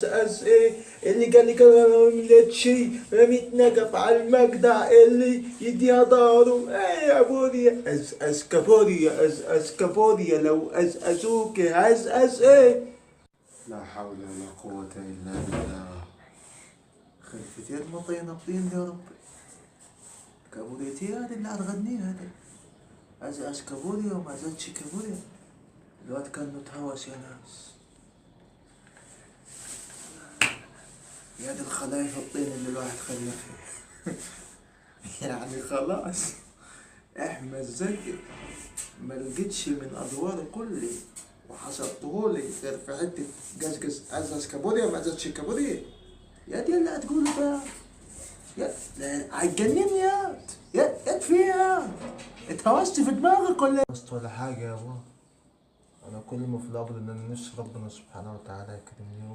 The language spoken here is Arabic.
اس ايه اللي قال لك انا ما عملت شي، رميت نقب على المقطع اللي يديها ضهره. ايه يا بوريا اس كابوريا اس كابوريا لو اسوك اس ايه. لا حول ولا قوة الا بالله. خلفتي المطينة بطين يا ربي. كابوريتي هذه اللي هتغنيها هذه. از كابوريا وما زالتش كابوريا. الواد كان متهوس يا ناس. يا دي الخلايف الطين اللي الواحد خلفها. يعني خلاص احمد زكي ما لقيتش من ادواره كلي وحصرتهولي غير في حته قزقز ازاز كابوريا وما زادش كابوريا. يا دي اللي هتقوله ده يا هتجنني يا فيها اتهوست في دماغك ولا ولا حاجه يا بابا. انا كل ما في الامر ان انا نفسي ربنا سبحانه وتعالى يكرمني